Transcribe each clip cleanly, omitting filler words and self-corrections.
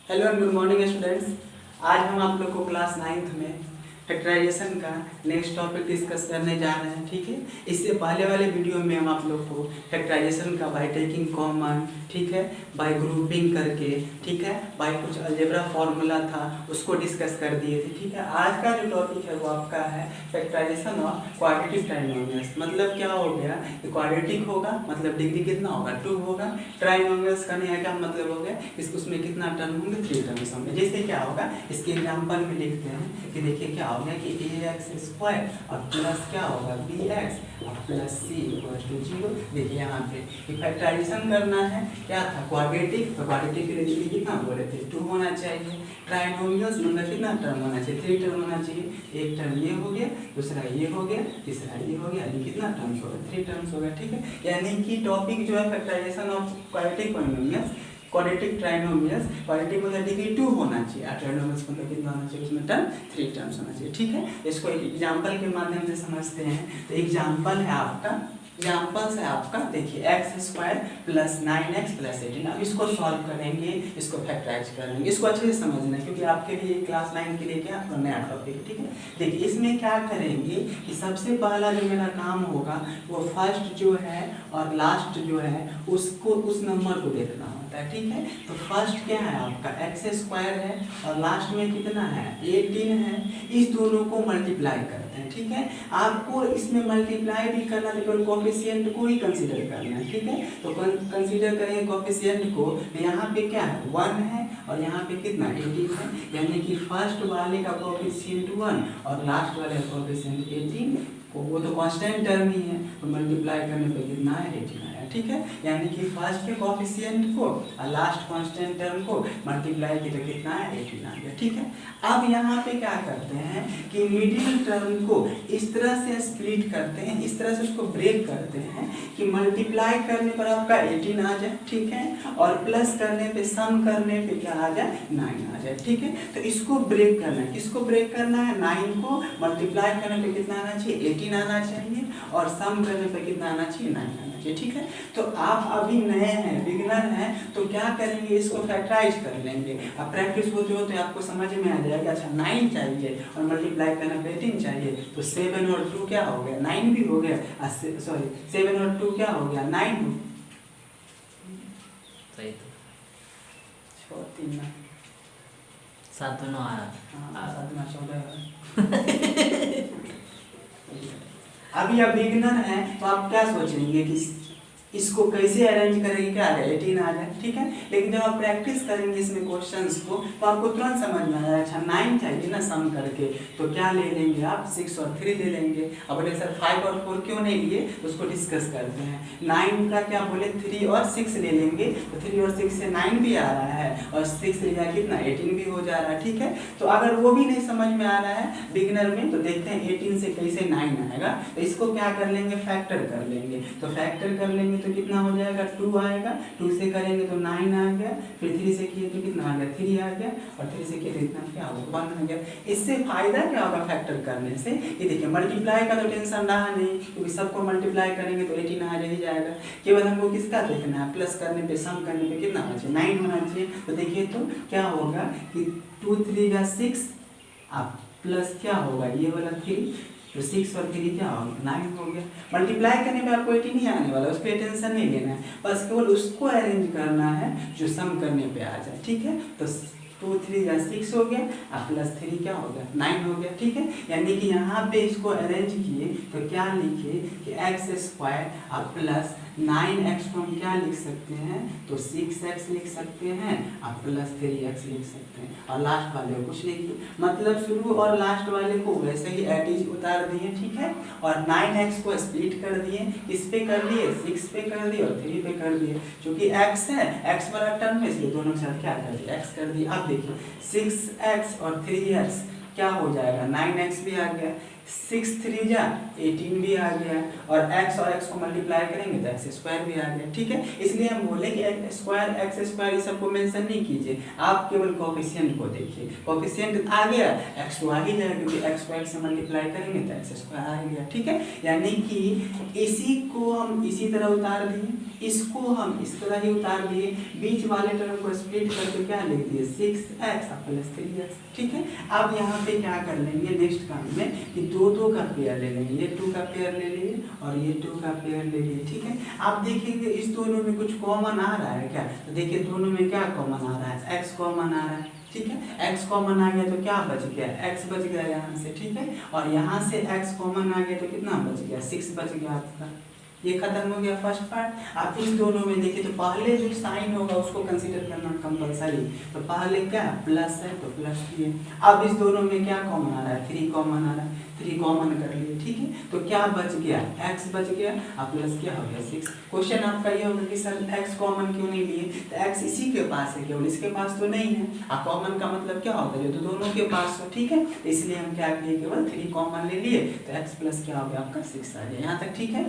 Hello and good morning students. आज हम आप लोग को क्लास 9th में फैक्टराइजेशन का नेक्स्ट टॉपिक डिस्कस करने जा रहे हैं। ठीक है, इससे पहले वाले वीडियो में हम आप लोग को फैक्टराइजेशन का बाय टेकिंग कॉमन, ठीक है, बाय ग्रुपिंग करके, ठीक है, बाय कुछ अलजेब्रा फॉर्मूला था उसको डिस्कस कर दिए थे। ठीक है, आज का जो टॉपिक है वो आपका है फैक्टराइजेशन ऑफ क्वाड्रेटिक ट्राइनोमियल्स। मतलब क्या हो गया कि क्वाड्रेटिक होगा मतलब डिग्री कितना होगा 2 होगा। ट्राइनोमियल्स का नहीं क्या मतलब हो गया, उसमें कितना टर्म होंगे 3 टर्म्स होंगे। जैसे क्या होगा इसके एग्जांपल में लिखते हैं कि देखिए क्या हो गया कि ax² और प्लस क्या होगा bx और प्लस c = 0। देखिए यहाँ पे फैक्टराइजेशन करना है, क्या था क्वाड्रेटिक, तो क्वाड्रेटिक के लिए डिग्री कितना बोले थे 2 होना चाहिए। ट्राइनोमियल्स मतलब कितना टर्म होना चाहिए 3 टर्म होना चाहिए। एक टर्म ये हो गया, दूसरा ये हो गया, तीसरा ये हो गया, यानी कितना टर्म्स होगा 3 टर्म्स होगा। ठीक है, यानी कि टॉपिक जो है factorisation of quadratic polynomials, quadratic trinomials. Quadratic मतलब डिग्री 2 होना चाहिए और ट्राइनोमियल्स मतलब कितना होना चाहिए, उसमें टर्म 3 टर्म्स होना चाहिए। ठीक है, इसको एक एग्जांपल के माध्यम से समझते हैं। तो एग्जांपल है आपका, एग्जाम्पल्स है आपका, देखिए x² + 9x + 18। अब इसको सॉल्व करेंगे, इसको फैक्टराइज करेंगे। इसको अच्छे से समझना है क्योंकि आपके लिए क्लास 9 के लिए क्या नया टॉपिक है। ठीक है, देखिए इसमें क्या करेंगे कि सबसे पहला जो मेरा काम होगा वो फर्स्ट जो है और लास्ट जो है उसको उस नंबर को देखना होता है। ठीक है, तो फर्स्ट क्या है आपका x² है और लास्ट में कितना है 18 है। इस दोनों को मल्टीप्लाई करते हैं। ठीक है, आपको इसमें मल्टीप्लाई भी करना लेकिन कोफिशिएंट को ही कंसीडर करना है। ठीक है, तो कंसीडर करेंगे कोफिशिएंट को। यहाँ पे क्या है 1 है और यहाँ पे कितना 18 है, यानी कि फर्स्ट वाले का कोफिशिएंट 1 और लास्ट वाले का कोफिशिएंट 18। वो तो कांस्टेंट टर्म ही है, तो मल्टीप्लाई करने पे कितना है 18 आया। ठीक है, यानी कि फर्स्ट के कोफिशिएंट को और लास्ट कांस्टेंट टर्म को मल्टीप्लाई किया तो कितना है 18 आ गया। ठीक है, अब यहाँ पे क्या करते हैं कि मिडिल टर्म को इस तरह से स्प्लिट करते हैं, इस तरह से उसको ब्रेक करते हैं कि मल्टीप्लाई करने पर आपका 18 आ जाए। ठीक है, और प्लस करने पे सम करने पे क्या आ जाए 9 आ जाए। ठीक है, तो इसको ब्रेक करना है, किसको ब्रेक करना है 9 को। मल्टीप्लाई करने पे कितना आना चाहिए 18 आना चाहिए और सम करने पे कितना आना चाहिए 9 आना चाहिए। ठीक है, तो आप अभी नए हैं, बिगिनर हैं, तो क्या करेंगे इसको फैक्टराइज कर लेंगे। अब प्रैक्टिस होते होते आपको समझ में आ जाएगा अच्छा 9 चाहिए और मल्टीप्लाई करने पे 18 चाहिए, तो 7 और 2 क्या हो गया 9 भी हो गया, सॉरी 7 और 2 क्या हो गया 9 हो सही तो 3 सात नौ आया। 14। अभी आप बिगिनर हैं तो आप क्या सोचेंगे कि इसको कैसे अरेंज करेंगे, क्या आ जाए 18 आ जाए। ठीक है, लेकिन जब आप प्रैक्टिस करेंगे इसमें क्वेश्चंस को तो आपको तुरंत समझ में आएगा अच्छा 9 चाहिए ना सम करके, तो क्या ले लेंगे आप 6 और 3 ले लेंगे। अब बोले सर 5 और 4 क्यों नहीं लिए, उसको डिस्कस करते हैं। 9 का क्या बोले 3 और 6 ले लेंगे, तो 3 और 6 से 9 भी आ रहा है और 6 लिया कितना 18 भी हो जा रहा है। ठीक है, तो अगर वो भी नहीं समझ में आ रहा है बिगिनर में तो देखते हैं 18 से कैसे 9 आएगा। तो इसको क्या कर लेंगे फैक्टर कर लेंगे, तो फैक्टर कर लेंगे तो कितना हो जाएगा 2 आएगा, 2 से करेंगे तो 9 आ गया, फिर 3 से किए तो कितना आ गया 3 आ गया और 3 से किए तो इतना क्या होगा 1 आ गया। इससे फायदा क्या होगा फैक्टर करने से, ये देखिए मल्टीप्लाई का तो टेंशन रहा नहीं क्योंकि सबको मल्टीप्लाई करेंगे तो 18 आ ही जाएगा। केवल हमको किसका देखना है प्लस करने पे सम करने पे कितना होना चाहिए 9 होना चाहिए। तो देखिए तो क्या होगा कि 2 3 का 6 आप प्लस क्या होगा ये वाला 3, तो 6 और 3 क्या होगा 9 हो गया। मल्टीप्लाई करने पे आपको 18 ही आने वाला, उस पर टेंशन नहीं लेना है, बस केवल उसको अरेंज करना है जो सम करने पे आ जाए। ठीक है, तो 2 3 या 6 हो गया और प्लस 3 क्या हो गया 9 हो गया। ठीक है, यानी कि यहाँ पे इसको अरेंज किए तो क्या लिखे कि x² और प्लस 9x को हम क्या लिख सकते हैं तो 6x लिख सकते हैं और प्लस 3x लिख सकते हैं और लास्ट वाले को कुछ नहीं, मतलब शुरू और लास्ट वाले को वैसे ही एटीज उतार दिए। ठीक है, और 9x को स्प्लिट कर दिए, किस पे कर दिए 6 पे कर दिए और 3 पे कर दिए। क्योंकि x है x वाला टर्म में इसलिए दोनों के साथ क्या कर दिया x कर दिया। अब देखिए 6x और 3x क्या हो जाएगा 9x भी आ गया, 6 3 जा 18 भी आ गया, और x और x को मल्टीप्लाई करेंगे तो x स्क्वायर भी आ गया। ठीक है, इसलिए हम बोले कि x स्क्वायर x स्क्वायर ये सबको मेंशन नहीं कीजिए, आप केवल कोफिशिएंट को देखिए। कोफिशिएंट आ गया x तो आ ही जाएगा, क्योंकि x स्क्वायर से मल्टीप्लाई करेंगे तो x स्क्वायर आ गया। ठीक है, यानी कि इसी को हम इसी तरह उतार दिए, इसको हम इस तरह ही उतार दिए, बीच वाले टर्म को स्प्लिट करके क्या लिख दिए 6x प्लस 3x। ठीक है, अब यहाँ पे क्या कर लेंगे नेक्स्ट काम में कि दो का पेयर ले लेंगे, ये 2 का पेयर ले लिए और ये 2 का पेयर ले लिए। ठीक है, आप देखेंगे इस दोनों में कुछ कॉमन आ रहा है क्या, तो देखिए दोनों में क्या कॉमन आ रहा है, x कॉमन आ रहा है। ठीक है, x कॉमन आ गया तो क्या बच गया, x बच गया यहाँ से। ठीक है, और यहाँ से x कॉमन आ गया तो कितना बच गया, 6 बच गया आपका। ये खत्म हो गया फर्स्ट पार्ट। आप इस दोनों में देखिए तो पहले जो साइन होगा उसको कंसीडर करना कंपलसरी, तो पहले क्या प्लस है तो प्लस किए। अब इस दोनों में क्या कॉमन आ रहा है, 3 कॉमन आ रहा है, 3 कॉमन कर लिए। ठीक है, तो क्या बच गया, x बच गया और प्लस क्या हो गया 6। क्वेश्चन आपका ये होगा कि सर x कॉमन क्यों नहीं लिए, तो x इसी के पास है, केवल इसके पास तो नहीं है। अब कॉमन का मतलब क्या होता है, जो तो दोनों के पास हो। ठीक है, इसलिए हम क्या किए, केवल 3 कॉमन ले लिए, तो x प्लस क्या हो गया आपका 6 आ गया। यहाँ तक ठीक है।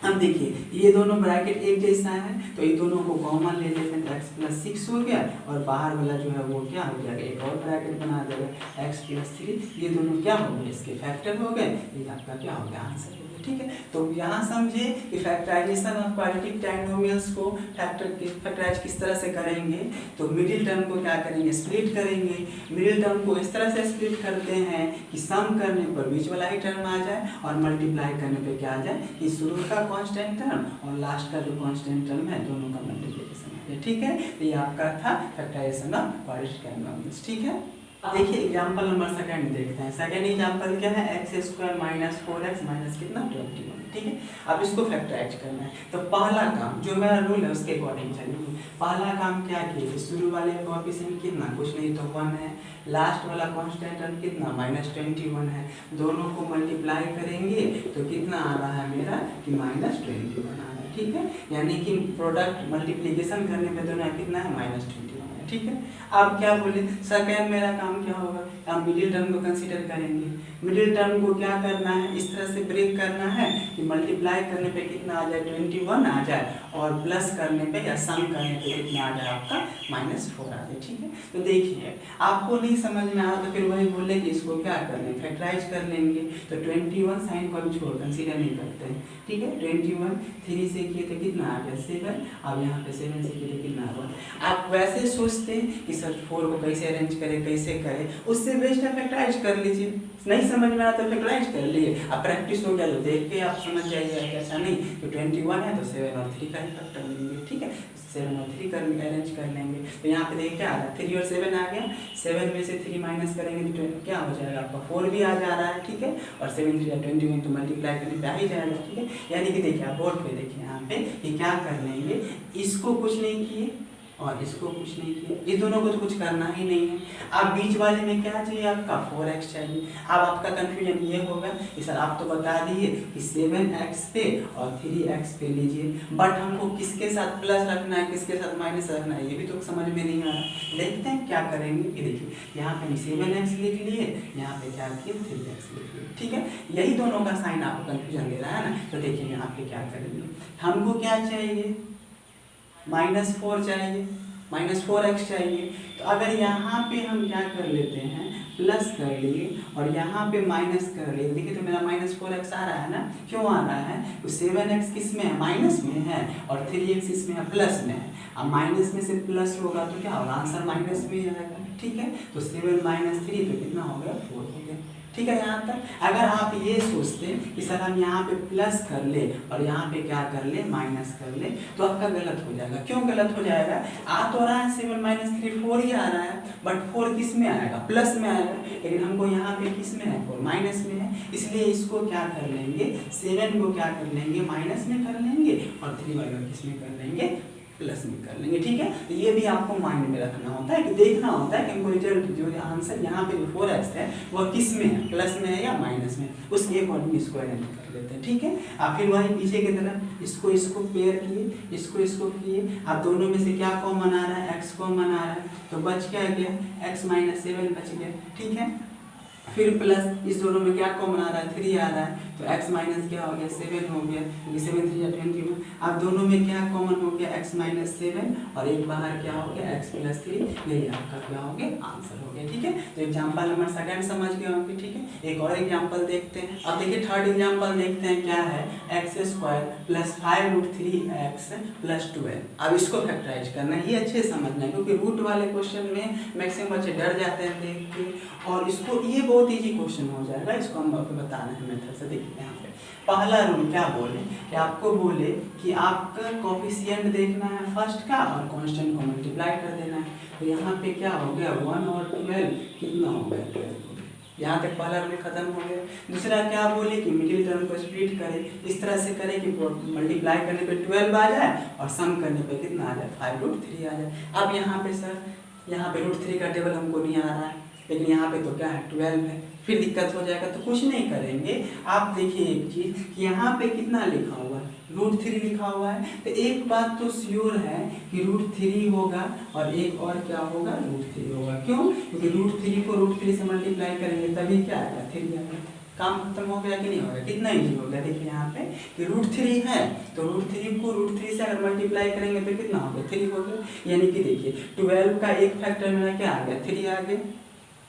अब देखिए ये दोनों ब्रैकेट एक जैसा है, तो ये दोनों को कॉमन ले लेते हैं तो x प्लस 6 हो गया, और बाहर वाला जो है वो क्या हो जाएगा, एक और ब्रैकेट बना देगा x प्लस 3। ये दोनों क्या हो गए, इसके फैक्टर हो गए, ये आपका क्या हो गया, आंसर हो गया। ठीक है, तो यहाँ समझे कि फैक्टराइजेशन ऑफ क्वाड्रेटिक ट्रायनोमियल्स को फैक्टराइज किस तरह से करेंगे। तो मिडिल टर्म को क्या करेंगे, स्प्लिट करेंगे। मिडिल टर्म को इस तरह से स्प्लिट करते हैं कि सम करने पर बीच वाला ही टर्म आ जाए, और मल्टीप्लाई करने पे क्या आ जाए कि शुरू का कांस्टेंट टर्म और लास्ट का जो कांस्टेंट टर्म है दोनों का मल्टीप्लिकेशन आ जाए। ठीक है, तो ये आपका था फैक्टराइजेशन ऑफ क्वाड्रेटिक ट्रायनोमियल्स। ठीक है, देखिए एग्जाम्पल नंबर सेकंड देखते हैं। सेकंड एग्जाम्पल क्या है, x square minus 4x minus कितना 21। ठीक है, अब इसको फैक्टराइज करना है, तो पहला काम जो मेरा रूल है उसके अकॉर्डिंग चलेंगे। पहला काम क्या किए, शुरू वाले कोएफिशिएंट कितना, कुछ नहीं तो 1 है, लास्ट वाला कांस्टेंट टर्म कितना -21 है, दोनों को मल्टीप्लाई करेंगे तो कितना आ रहा है मेरा कि -21 आ रहा है। ठीक है, यानी कि प्रोडक्ट मल्टीप्लिकेशन करने पे दोनों कितना है -21। ठीक है, अब क्या बोले सेकंड मेरा काम क्या होगा, हम मिडिल टर्म को कंसीडर करेंगे। मिडिल टर्म को क्या करना है, इस तरह से ब्रेक करना है कि मल्टीप्लाई करने पे कितना आ जाए 21 आ जाए, और प्लस करने पे या सम करने पे कितना आ जाए आपका -4 आ जाए। ठीक है, तो देखिए आपको नहीं समझ में आ तो फिर वही बोले कि इसको क्या कर लेंगे, फैक्टराइज कर लेंगे। तो 21 साइन को भी छोड़ कंसीडर नहीं करते हैं। ठीक है, 21 3 से किए तो कितना आ गया 7, अब यहाँ पे 7 से किए तो कितना आ गया। आप वैसे सोचते हैं कि सर 4 को कैसे अरेंज करें, कैसे करें, उससे बेस्ट है फैक्टराइज कर लीजिए। नहीं समझ में आता तो फैक्टराइज कर लिए, अब प्रैक्टिस हो गया तो देख के आप समझ जाइए। ऐसा नहीं तो 21 है तो 7 और 3 का ही फैक्टर लेंगे। ठीक है, 7 और 3 कर अरेंज कर लेंगे, तो यहाँ पे देखिए क्या आ रहा है 3 और 7 आ गया, 7 में से 3 माइनस करेंगे तो क्या हो जाएगा आपका 4 भी आ जा रहा है। ठीक है, और 7 3 21 तो मल्टीप्लाई करने पे आ ही जाएगा। ठीक है, यानी कि देखिए आप बोर्ड पे देखिए यहाँ पे कि क्या कर लेंगे, इसको कुछ नहीं किए और इसको कुछ नहीं किया, इस दोनों को तो कुछ करना ही नहीं है। अब बीच वाले में क्या चाहिए आपका 4x चाहिए। अब आपका कंफ्यूजन ये होगा कि सर आप तो बता दिए कि 7x पे और 3x पे लीजिए, बट हमको किसके साथ प्लस रखना है, किसके साथ माइनस रखना है, ये भी तो समझ में नहीं आ रहा। देखते हैं क्या करेंगे कि देखिए यहाँ पे 7x लिख लिए, यहाँ पे क्या किए 3x लिख लिए। ठीक है, यही दोनों का साइन आपको कंफ्यूजन दे रहा है ना। तो देखिए यहाँ पे क्या करेंगे, हमको क्या चाहिए -4 चाहिए, -4x चाहिए। तो अगर यहाँ पे हम क्या कर लेते हैं प्लस कर लिए और यहाँ पे माइनस कर लिए, देखिए तो मेरा -4x आ रहा है ना। क्यों आ रहा है, तो 7x किस में है, माइनस में है, और 3x इसमें है प्लस में है। अब माइनस में से प्लस होगा तो क्या होगा, आंसर माइनस में ही आएगा। ठीक है, तो 7 - 3 तो कितना हो गया 4 हो गया। ठीक है, यहाँ तक अगर आप ये सोचते हैं कि सर हम यहाँ पे प्लस कर ले और यहाँ पे क्या कर ले माइनस कर ले, तो आपका गलत हो जाएगा। क्यों गलत हो जाएगा, आ तो रहा है 7 - 3 4 ही आ रहा है, बट 4 किस में आएगा, प्लस में आएगा, लेकिन हमको यहाँ पे किस में है 4 माइनस में है। इसलिए इसको क्या कर लेंगे, 7 को क्या कर लेंगे माइनस में कर लेंगे, और 3 वाला किस में कर लेंगे प्लस में कर लेंगे। ठीक है, तो ये भी आपको माइंड में रखना होता है कि देखना होता है कि हमको रिजल्ट जो आंसर यहाँ पे जो 4x है वह किस में है, प्लस में है या माइनस में, उसके अकॉर्डिंग इसको अरेंज कर लेते हैं। ठीक है, आप फिर वही पीछे की तरफ इसको पेयर किए, इसको किए, अब दोनों में से क्या कॉमन आ रहा है, x कॉमन आ रहा है, तो बच क्या गया x - 7 बच गया। ठीक है, फिर प्लस इस दोनों में क्या कॉमन आ रहा है, 3 आ रहा है, तो x माइनस क्या हो गया 7 हो गया, क्योंकि 7 3 या 21। अब दोनों में क्या कॉमन हो गया, x माइनस 7 और एक बाहर क्या हो गया x प्लस 3। यही आपका क्या हो गया, आंसर हो गया। ठीक है, तो एग्जाम्पल नंबर सेकंड समझ गए होंगे। ठीक है, एक और एग्जाम्पल देखते हैं। अब देखिए थर्ड एग्जाम्पल देखते हैं क्या है, x square plus 5√3x plus 12। अब इसको फैक्टराइज करना है, ये अच्छे से समझना है, क्योंकि रूट वाले क्वेश्चन में मैक्सिमम बच्चे डर जाते हैं देख के, और इसको ये बहुत इजी क्वेश्चन हो जाएगा। इसको हम आपको बताना है मेथड से। देखिए यहाँ पे पहला रूल क्या बोले कि आपको बोले कि आपका कोफिशिएंट देखना है फर्स्ट का और कांस्टेंट को मल्टीप्लाई कर देना है। तो यहाँ पे क्या हो गया 1 और 12 कितना हो गया 12। यहाँ तक पहला रूल खत्म हो गया। दूसरा क्या बोले कि मिडिल टर्म को स्प्लिट करें, इस तरह से करें कि मल्टीप्लाई करने पे 12 आ जाए और सम करने पे कितना आ जाए 5√3 आ जाए। अब यहाँ पे सर यहाँ पे √3 का टेबल हमको नहीं आ रहा है, लेकिन यहाँ पे तो क्या है 12 है, फिर दिक्कत हो जाएगा। तो कुछ नहीं करेंगे, आप देखिए एक चीज कि यहाँ पे कितना लिखा हुआ है √3 लिखा हुआ है, तो एक बात तो श्योर है कि √3 होगा और एक और क्या होगा √3 होगा। क्यों? क्योंकि √3 को √3 से मल्टीप्लाई करेंगे तभी क्या आएगा 3 आएगा। काम खत्म हो गया कि नहीं हो गया, कितना इजी हो गया। देखिए यहाँ पे कि √3 है तो √3 को √3 से अगर मल्टीप्लाई करेंगे तो कितना हो गया 3 हो गया। यानी कि देखिए 12 का एक फैक्टर मेरा क्या आ गया 3 आ गया।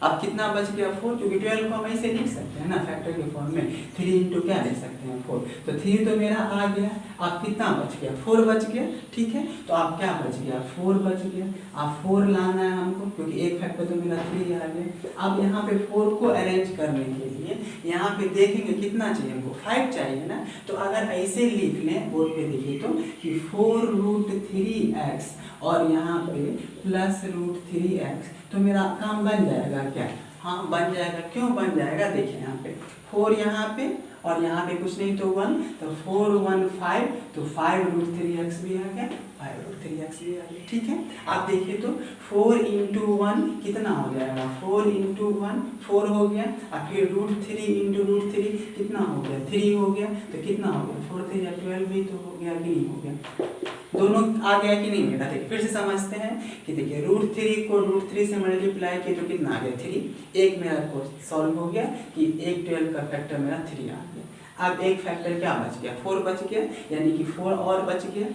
अब कितना बच गया 4, क्योंकि 12 को हम ऐसे लिख सकते हैं ना फैक्टर के फॉर्म में, 3 इंटू क्या लिख सकते हैं 4। तो 3 तो मेरा आ गया, अब कितना बच गया 4 बच गया। ठीक है, तो आप क्या बच गया 4 बच गया। अब 4 लाना है हमको, क्योंकि एक फैक्टर तो मेरा 3 आ गया। अब यहाँ पे 4 को अरेंज करने के लिए यहाँ पे देखेंगे कितना चाहिए हमको 5 चाहिए ना। तो अगर ऐसे लिख लें बोर्ड पे देखिए तो कि 4√3x और यहाँ पे प्लस √3x, तो मेरा काम बन जाएगा क्या, हाँ बन जाएगा। क्यों बन जाएगा, देखिए यहाँ पे 4 यहाँ पे और यहाँ पे कुछ नहीं तो 1, तो 4 1 5, तो 5√3x भी आ गया, 5√3x भी आ गया। ठीक है, आप देखिए तो 4 इंटू 1 कितना हो जाएगा, 4 इंटू 1 4 हो गया, और फिर √3 इंटू √3 कितना हो गया 3 हो गया। तो कितना हो गया 4 3 12 भी तो हो गया कि नहीं हो गया, दोनों आ गया कि नहीं बेटा। देखिए फिर से समझते हैं कि देखिए √3 को √3 से मल्टीप्लाई किए तो कितना आ गया 3। एक मेरा को सॉल्व हो गया कि एक 12 का फैक्टर मेरा 3 आ गया। अब एक फैक्टर क्या बच गया 4 बच गया, यानी कि 4 और बच गया।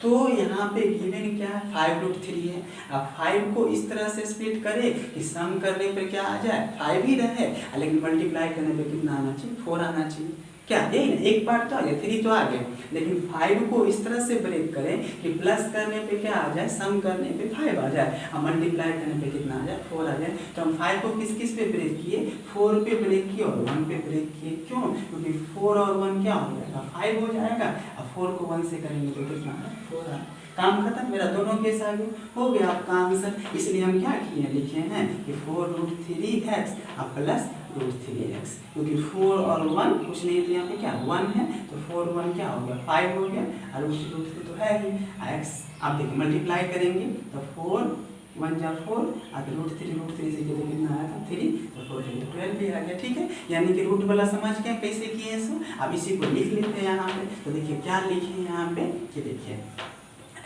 तो यहाँ पे गिवन क्या है 5√3 है। अब 5 को इस तरह से स्प्लिट करें कि सम करने पे क्या आ जाए 5 ही रहे, लेकिन मल्टीप्लाई करने पे कितना आना चाहिए 4 आना चाहिए। क्या यही ना, एक पार्ट तो आ गया 3 तो आ गया, लेकिन 5 को इस तरह से ब्रेक करें कि प्लस करने पे क्या आ जाए सम करने पे 5 आ जाए और मल्टीप्लाई करने पे कितना आ जाए 4 आ जाए। तो हम 5 को किस किस पे ब्रेक किए 4 पे ब्रेक किए और 1 पे ब्रेक किए। क्यों? क्योंकि 4 और 1 क्या हो जाएगा 5 हो जाएगा, और 4 को 1 से करेंगे तो कितना है 4 आ। काम खत्म, मेरा दोनों केस आगे हो गया आपका आंसर। इसलिए हम क्या किए लिखे हैं कि 4√3x प्लस √3x, क्योंकि 4 और 1 कुछ नहीं तो यहाँ पे क्या 1 है, तो 4 1 क्या हो गया 5 हो गया, और √3 तो है ही x। आप देखिए मल्टीप्लाई करेंगे तो 4 1 जा 4, अब √3 से तो कितना आया था 3, तो 4 3 12 भी आ गया। ठीक है, यानी कि रूट वाला समझ गया कैसे किए इसको। अब इसी को लिख लेते हैं यहाँ पे। तो देखिए क्या लिखे यहाँ पे कि देखिए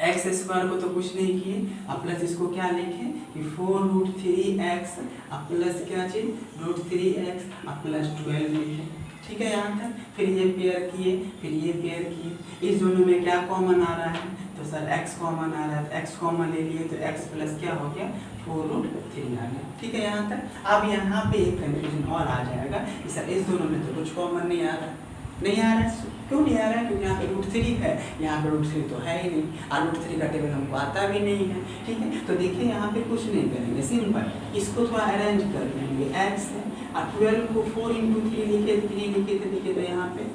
एक्स स्क्वायर को तो कुछ नहीं किए, अब प्लस इसको क्या लिखें कि 4√3x प्लस क्या चीज √3x प्लस 12 लिखें। ठीक है यहाँ तक। फिर ये पेयर किए, फिर ये पेयर किए, इस दोनों में क्या कॉमन आ रहा है, तो सर x कॉमन आ रहा है, x कॉमन ले लिए तो x प्लस क्या हो गया 4√3 आ गया। ठीक है यहाँ तक। अब यहाँ पे एक कंफ्यूजन और आ जाएगा कि सर इस दोनों में तो कुछ कॉमन नहीं आ रहा है, नहीं आ रहा है। क्यों नहीं आ रहा है? क्योंकि यहाँ पे √3 है, यहाँ पे √3 तो है ही नहीं, और √3 का टेबल हमको आता भी नहीं है। ठीक है, तो देखिए यहाँ पे कुछ नहीं करेंगे, सिंपल इसको थोड़ा अरेंज कर लेंगे। x है और 12 को 4 इंटू 3 लिखे थे, 3 लिखे थे, देखिए तो यहाँ पे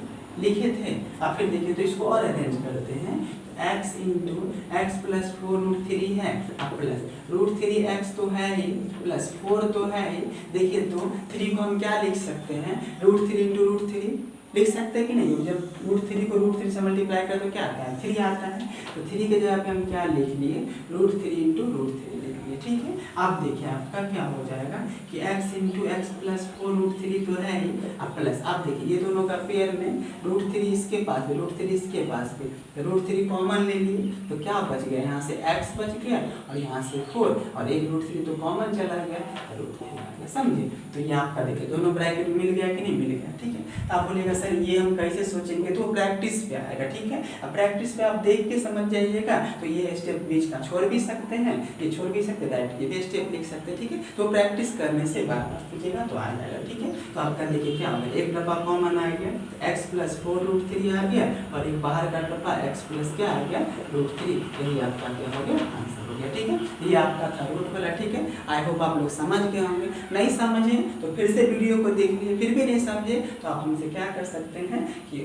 लिखे थे, और फिर देखिए तो इसको और अरेंज करते हैं। x इंटू एक्स प्लस 4√3 है, अब प्लस √3x तो है ही, प्लस 4 तो है ही। देखिए तो 3 को हम क्या लिख सकते हैं √3 इंटू √3 लिख सकते हैं कि नहीं। जब √3 को √3 से मल्टीप्लाई करें तो क्या आता है 3 आता है, तो 3 के जगह पे हम क्या लिख लिए √3 इंटू √3 लिख लिए। ठीक है, अब देखिए आपका क्या हो जाएगा कि x इंटू एक्स प्लस 4√3 तो है ही, अब प्लस, अब देखिए ये दोनों का पेयर में √3 इसके पास भी, √3 इसके पास भी, √3 कॉमन ले लिए तो क्या बच गया, यहाँ से x बच गया और यहाँ से 4 और एक √3 तो कॉमन चला गया, √3 आ गया, समझे। तो ये आपका देखिए दोनों ब्रैकेट मिल गया कि नहीं मिल गया, ठीक है। तो आप बोलिएगा सर ये हम कैसे सोचेंगे, तो प्रैक्टिस पे आएगा, ठीक है। अब प्रैक्टिस पे आप देख के समझ जाइएगा, तो ये स्टेप बीच का छोड़ भी सकते हैं, ये छोड़ भी सकते हैं, ये भी स्टेप लिख सकते हैं, ठीक है। तो प्रैक्टिस करने से बार बार कीजिएगा तो आ जाएगा, ठीक है। तो आपका देखिए क्या होगा, एक डब्बा कॉमन आ गया, x प्लस 4√3 आ गया और एक बाहर का डब्बा x प्लस क्या आ गया, √3, यही आपका क्या हो गया, आंसर हो गया, ठीक है। ये आपका था रूट वाला, ठीक है। आई होप आप लोग समझ गए होंगे, नहीं समझे तो फिर से वीडियो को देख लीजिए, फिर भी नहीं समझे तो आप हमसे क्या कर सकते हैं कि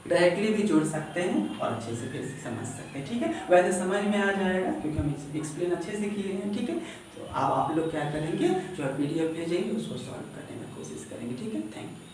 डायरेक्टली भी जोड़ सकते हैं और अच्छे से फिर से समझ सकते हैं, ठीक है। वैसे समझ में आ जाएगा क्योंकि हम एक्सप्लेन अच्छे से किए हैं, ठीक है। तो अब आप लोग क्या करेंगे, जो PDF भेजेंगे उसको सॉल्व करने की कोशिश करेंगे, ठीक है। Thank you.